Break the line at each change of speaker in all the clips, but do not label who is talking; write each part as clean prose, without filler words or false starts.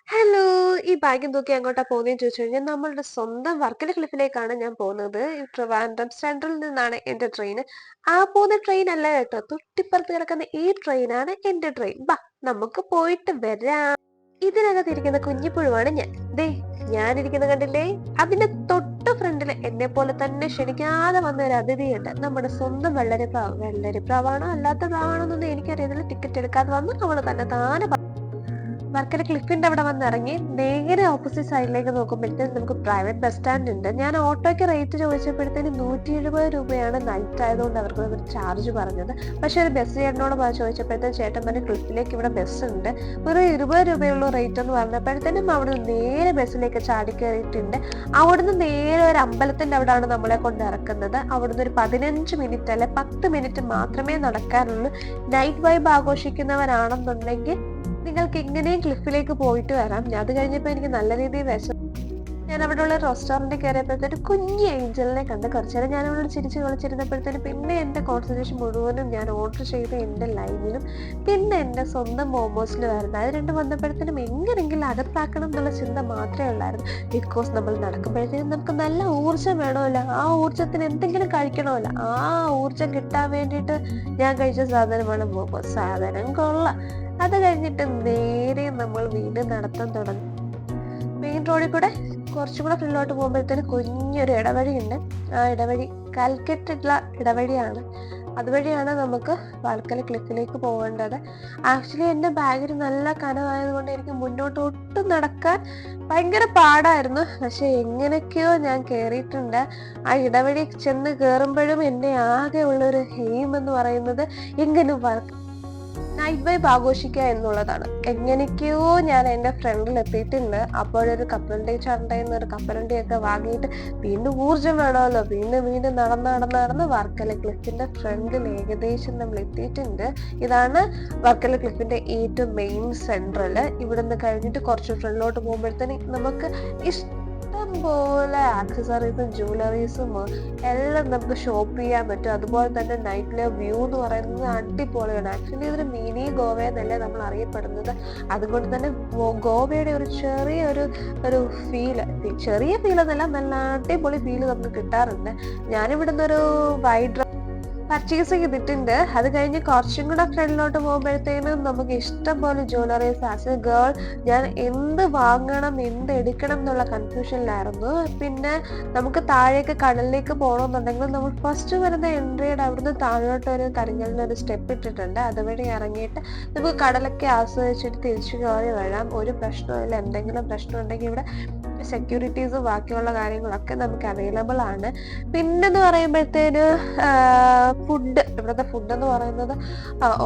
Hello! ഈ ബാഗും തൂക്കി എങ്ങോട്ടാ പോകുന്നേന്ന് ചോദിച്ചു കഴിഞ്ഞാൽ നമ്മളുടെ സ്വന്തം വർക്കല ക്ലിഫിലേക്കാണ് ഞാൻ പോകുന്നത്. ഈ ട്രിവാൻഡ്രം സെൻട്രലിൽ നിന്നാണ് എന്റെ ട്രെയിന്. ആ പോകുന്ന ട്രെയിൻ അല്ല കേട്ടോ. തൊട്ടിപ്പുറത്ത് കിടക്കുന്ന ഈ ട്രെയിനാണ് എന്റെ ട്രെയിൻ. ബാ നമുക്ക് പോയിട്ട് വരാം. ഇതിനകത്തിരിക്കുന്ന കുഞ്ഞിപ്പുഴുവാണ് ഞാൻ. ദേ ഞാനിരിക്കുന്നത് കണ്ടില്ലേ? അതിന്റെ തൊട്ട് ഫ്രണ്ടില് എന്നെ പോലെ തന്നെ ക്ഷണിക്കാതെ വന്ന ഒരു അതിഥിയുണ്ട്. നമ്മുടെ സ്വന്തം വെള്ളരിപ്രാവ്. വെള്ളരിപ്രാവാണോ അല്ലാത്ത പ്രാവാണോ എന്നൊന്നും എനിക്കറിയത്തില്ല. ടിക്കറ്റ് എടുക്കാതെ വന്ന് അവള് തന്നെ താനെ വർക്കല ക്ലിഫിന്റെ അവിടെ വന്ന് ഇറങ്ങി നേരെ ഓപ്പോസിറ്റ് സൈഡിലേക്ക് നോക്കുമ്പോഴത്തേക്കും നമുക്ക് പ്രൈവറ്റ് ബസ് സ്റ്റാൻഡ് ഉണ്ട്. ഞാൻ ഓട്ടോയ്ക്ക് റേറ്റ് ചോദിച്ചപ്പോഴത്തേന് 170 രൂപയാണ് നൈറ്റ് ആയതുകൊണ്ട് അവർക്ക് ഒരു ചാർജ് പറഞ്ഞത്. പക്ഷെ ഒരു ബസ് ചേട്ടനോട് ചോദിച്ചപ്പോഴത്തേക്കും ചേട്ടൻ പറഞ്ഞ ക്ലിഫിലേക്ക് ഇവിടെ ബസ് ഉണ്ട്, ഒരു 20 രൂപയുള്ള റേറ്റ് എന്ന് പറഞ്ഞപ്പോഴത്തേനും അവിടെ നേരെ ബസ്സിലേക്ക് ചാടി കയറിയിട്ടുണ്ട്. അവിടുന്ന് നേരെ ഒരു അമ്പലത്തിന്റെ അവിടെയാണ് നമ്മളെ കൊണ്ട് ഇറക്കുന്നത്. അവിടുന്ന് ഒരു 15 മിനിറ്റ് അല്ലെ 10 മിനിറ്റ് മാത്രമേ നടക്കാനുള്ളൂ. നൈറ്റ് വൈബ് ആഘോഷിക്കുന്നവരാണെന്നുണ്ടെങ്കിൽ നിങ്ങൾക്ക് എങ്ങനെയും ക്ലിഫിലേക്ക് പോയിട്ട് വരാം. അത് കഴിഞ്ഞപ്പോൾ എനിക്ക് നല്ല രീതിയിൽ ഞാൻ അവിടെ ഉള്ള റെസ്റ്റോറൻറ്റിൽ കയറിയപ്പോഴത്തേക്ക് കുഞ്ഞ് ഏഞ്ചലിനെ കണ്ട് കുറച്ചു നേരം ഞാൻ അവളോട് ചിരിച്ച് കളിച്ചിരുന്നപ്പോഴത്തേന് പിന്നെ എൻ്റെ കോൺസെൻട്രേഷൻ മുഴുവനും ഞാൻ ഓർഡർ ചെയ്ത എൻ്റെ ലൈനിലും പിന്നെ എൻ്റെ സ്വന്തം മോമോസിലും ആയിരുന്നു. അത് രണ്ടും വന്നപ്പോഴത്തേനും എങ്ങനെയെങ്കിലും അകത്താക്കണം എന്നുള്ള ചിന്ത മാത്രമേ ഉള്ളായിരുന്നു. ബിക്കോസ് നമ്മൾ നടക്കുമ്പോഴത്തേക്കും നമുക്ക് നല്ല ഊർജ്ജം വേണമല്ലോ, ആ ഊർജ്ജത്തിന് എന്തെങ്കിലും കഴിക്കണമല്ലോ. ആ ഊർജ്ജം കിട്ടാൻ വേണ്ടിയിട്ട് ഞാൻ കഴിച്ച സാധനമാണ് മോമോസ്. സാധനം കൊള്ളാം. അത് കഴിഞ്ഞിട്ട് നേരെ നമ്മൾ വീണ്ടും നടത്താൻ തുടങ്ങി. മെയിൻ റോഡിൽ കൂടെ കുറച്ചും കൂടെ ഫ്രണ്ടിലോട്ട് പോകുമ്പോഴത്തേന് കുഞ്ഞൊരു ഇടവഴിയുണ്ട്. ആ ഇടവഴി കൽക്കെട്ടുള്ള ഇടവഴിയാണ്. അതുവഴിയാണ് നമുക്ക് വർക്കല ക്ലിഫിലേക്ക് പോകേണ്ടത്. ആക്ച്വലി എൻ്റെ ബാഗിന് നല്ല കനമായതുകൊണ്ട് എനിക്ക് മുന്നോട്ട് ഒട്ടും നടക്കാൻ ഭയങ്കര പാടായിരുന്നു. പക്ഷെ എങ്ങനെയൊക്കെയോ ഞാൻ കയറിയിട്ടുണ്ട്. ആ ഇടവഴി ചെന്ന് കയറുമ്പോഴും എൻ്റെ ആകെ ഉള്ളൊരു എയിം എന്ന് പറയുന്നത് എങ്ങനെ നൈറ്റ് വൈബ് ആഘോഷിക്കുക എന്നുള്ളതാണ്. എങ്ങനെയൊക്കെയോ ഞാൻ എൻ്റെ ഫ്രണ്ടിൽ എത്തിയിട്ടുണ്ട്. അപ്പോഴൊരു കപ്പലണ്ടി ചണ്ടയിൽ ഒരു കപ്പലണ്ടിയൊക്കെ വാങ്ങിയിട്ട് വീണ്ടും ഊർജ്ജം വേണമല്ലോ. വീണ്ടും നടന്ന് വർക്കല ക്ലിഫിന്റെ ഫ്രണ്ടിൽ ഏകദേശം നമ്മൾ എത്തിയിട്ടുണ്ട്. ഇതാണ് വർക്കല ക്ലിഫിന്റെ ഏറ്റവും മെയിൻ സെൻട്രൽ. ഇവിടുന്ന് കഴിഞ്ഞിട്ട് കുറച്ച് ഫ്രണ്ടിലോട്ട് പോകുമ്പോഴത്തേന് നമുക്ക് പോലെ ആക്സസറീസും ജ്വല്ലറീസും എല്ലാം നമുക്ക് ഷോപ്പ് ചെയ്യാൻ പറ്റും. അതുപോലെ തന്നെ നൈറ്റിലെ വ്യൂ എന്ന് പറയുന്നത് അടിപൊളിയാണ്. ആക്ച്വലി ഇതൊരു മിനി ഗോവ എന്നല്ലേ നമ്മൾ അറിയപ്പെടുന്നത്. അതുകൊണ്ട് തന്നെ ഗോവയുടെ ഒരു ഒരു ചെറിയ ഫീൽ എന്നല്ല, നല്ല അടിപൊളി ഫീല് നമുക്ക് കിട്ടാറുണ്ട്. ഞാനിവിടുന്ന് ഒരു വൈഡ് പർച്ചേസ് ചെയ്തിട്ടുണ്ട്. അത് കഴിഞ്ഞ് കുറച്ചും കൂടെ ഫ്രണ്ടിലോട്ട് പോകുമ്പോഴത്തേനും നമുക്ക് ഇഷ്ടം പോലെ ജ്വല്ലറീസ്. ആസ് എ ഗേൾ ഞാൻ എന്ത് വാങ്ങണം എന്ത് എടുക്കണം എന്നുള്ള കൺഫ്യൂഷനിലായിരുന്നു. പിന്നെ നമുക്ക് താഴേക്ക് കടലിലേക്ക് പോകണമെന്നുണ്ടെങ്കിൽ നമ്മൾ ഫസ്റ്റ് വരുന്ന എൻട്രിയുടെ അവിടുന്ന് താഴോട്ട് ഒരു കരിങ്കലിന് ഒരു സ്റ്റെപ്പ് ഇട്ടിട്ടുണ്ട്. അതുവഴി ഇറങ്ങിയിട്ട് നമുക്ക് കടലൊക്കെ ആസ്വദിച്ചിട്ട് തിരിച്ചു കയറി വരാം. ഒരു പ്രശ്നമില്ല. എന്തെങ്കിലും പ്രശ്നം ഉണ്ടെങ്കിൽ ഇവിടെ സെക്യൂരിറ്റീസും ബാക്കിയുള്ള കാര്യങ്ങളൊക്കെ നമുക്ക് അവൈലബിൾ ആണ്. പിന്നെന്ന് പറയുമ്പോഴത്തേന് ഫുഡ്, ഇവിടുത്തെ ഫുഡ് എന്ന് പറയുന്നത്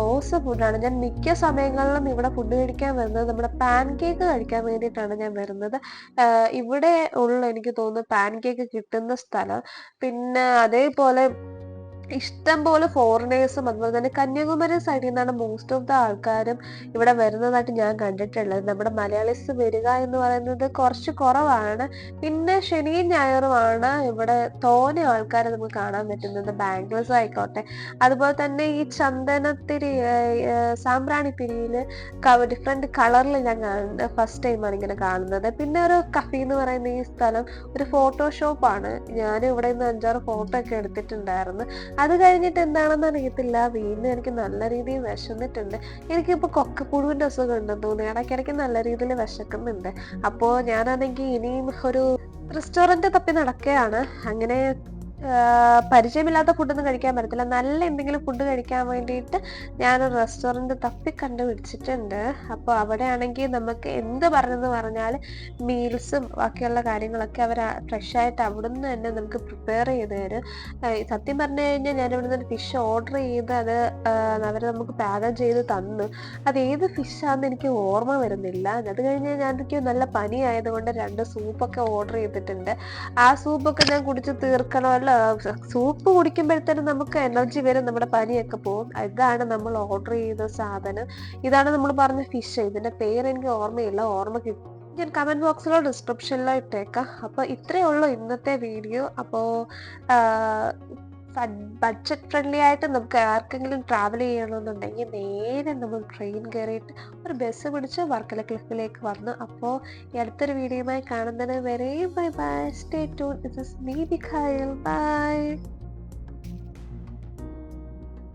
ഓസം ഫുഡാണ്. ഞാൻ മിക്ക സമയങ്ങളിലും ഇവിടെ ഫുഡ് കഴിക്കാൻ വരുന്നത് നമ്മുടെ പാൻ കേക്ക് കഴിക്കാൻ വേണ്ടിയിട്ടാണ് ഞാൻ വരുന്നത്. ഇവിടെ ഉള്ള എനിക്ക് തോന്നുന്നു പാൻ കേക്ക് കിട്ടുന്ന സ്ഥലം. പിന്നെ അതേപോലെ ഇഷ്ടം പോലെ ഫോറിനേഴ്സും അതുപോലെ തന്നെ കന്യാകുമാരി സൈഡിൽ നിന്നാണ് മോസ്റ്റ് ഓഫ് ദ ആൾക്കാരും ഇവിടെ വരുന്നതായിട്ട് ഞാൻ കണ്ടിട്ടുള്ളത്. നമ്മുടെ മലയാളീസ് വരിക എന്ന് പറയുന്നത് കുറച്ച് കുറവാണ്. പിന്നെ ശനിയും ഞായറുമാണ് ഇവിടെ തോനെ ആൾക്കാരെ നമുക്ക് കാണാൻ പറ്റുന്നത്. ബാംഗ്ലൂസ് ആയിക്കോട്ടെ, അതുപോലെ തന്നെ ഈ ചന്ദനത്തിരി സാമ്പ്രാണിത്തിരിയില് ഡിഫറെന്റ് കളറിൽ ഞാൻ കാണുന്നത് ഫസ്റ്റ് ടൈമാണ് ഇങ്ങനെ കാണുന്നത്. പിന്നെ ഒരു കഫി എന്ന് പറയുന്ന ഈ സ്ഥലം ഒരു ഫോട്ടോഷോപ്പാണ്. ഞാൻ ഇവിടെ നിന്ന് 5-6 ഫോട്ടോ ഒക്കെ എടുത്തിട്ടുണ്ടായിരുന്നു. അത് കഴിഞ്ഞിട്ട് എന്താണെന്ന് അറിയത്തില്ല, വീണ്ടും എനിക്ക് നല്ല രീതിയിൽ വിശന്നിട്ടുണ്ട്. എനിക്കിപ്പോൾ കൊക്കപ്പുഴുവിൻ്റെ അസുഖം ഉണ്ടെന്ന് തോന്നുന്നു. ഇടയ്ക്കിടയ്ക്ക് നല്ല രീതിയിൽ വിശക്കുന്നുണ്ട്. അപ്പോൾ ഞാനാണെങ്കിൽ ഇനിയും ഒരു റെസ്റ്റോറൻറ്റ് തപ്പി നടക്കുകയാണ്. അങ്ങനെ പരിചയമില്ലാത്ത ഫുഡൊന്നും കഴിക്കാൻ പറ്റത്തില്ല. നല്ല എന്തെങ്കിലും ഫുഡ് കഴിക്കാൻ വേണ്ടിയിട്ട് ഞാനൊരു റെസ്റ്റോറൻറ്റ് തപ്പി കണ്ടുപിടിച്ചിട്ടുണ്ട്. അപ്പോൾ അവിടെ ആണെങ്കിൽ നമുക്ക് എന്ത് പറഞ്ഞെന്ന് പറഞ്ഞാൽ മീൽസും ബാക്കിയുള്ള കാര്യങ്ങളൊക്കെ അവർ ഫ്രഷായിട്ട് അവിടുന്ന് തന്നെ നമുക്ക് പ്രിപ്പയർ ചെയ്ത് തരും. സത്യം പറഞ്ഞു കഴിഞ്ഞാൽ ഞാൻ ഇവിടുന്ന് ഒരു ഫിഷ് ഓർഡർ ചെയ്ത് അത് അവർ നമുക്ക് പാകം ചെയ്ത് തന്നു. അത് ഏത് ഫിഷാണെന്ന് എനിക്ക് ഓർമ്മ വരുന്നില്ല. അത് കഴിഞ്ഞ് ഞാൻ എനിക്ക് നല്ല പനി ആയതുകൊണ്ട് 2 സൂപ്പൊക്കെ ഓർഡർ ചെയ്തിട്ടുണ്ട്. ആ സൂപ്പൊക്കെ ഞാൻ കുടിച്ച് തീർക്കണമല്ലോ. സൂപ്പ് കുടിക്കുമ്പോഴത്തേനും നമുക്ക് എനർജി വരും, നമ്മുടെ പനിയൊക്കെ പോകും. ഇതാണ് നമ്മൾ ഓർഡർ ചെയ്ത സാധനം. ഇതാണ് നമ്മൾ പറഞ്ഞ ഫിഷ്. ഇതിന്റെ പേര് എനിക്ക് ഓർമ്മയില്ല. ഓർമ്മ കിട്ടും, ഞാൻ കമന്റ് ബോക്സിലോ ഡിസ്ക്രിപ്ഷനിലോ ഇട്ടേക്കാം. അപ്പോൾ ഇത്രയേ ഉള്ളൂ ഇന്നത്തെ വീഡിയോ. അപ്പോൾ ബഡ്ജറ്റ് ഫ്രണ്ട്ലി ആയിട്ട് നമുക്ക് ആർക്കെങ്കിലും ട്രാവൽ ചെയ്യണമെന്നുണ്ടെങ്കിൽ നേരെ നമ്മൾ ട്രെയിൻ കയറിയിട്ട് ഒരു ബസ് പിടിച്ച് വർക്കല ക്ലിഫിലേക്ക് വന്നു. അപ്പോൾ ഈ അടുത്തൊരു വീഡിയോയുമായി കാണുന്നത് വരെ bye bye, stay tune. This is me, by.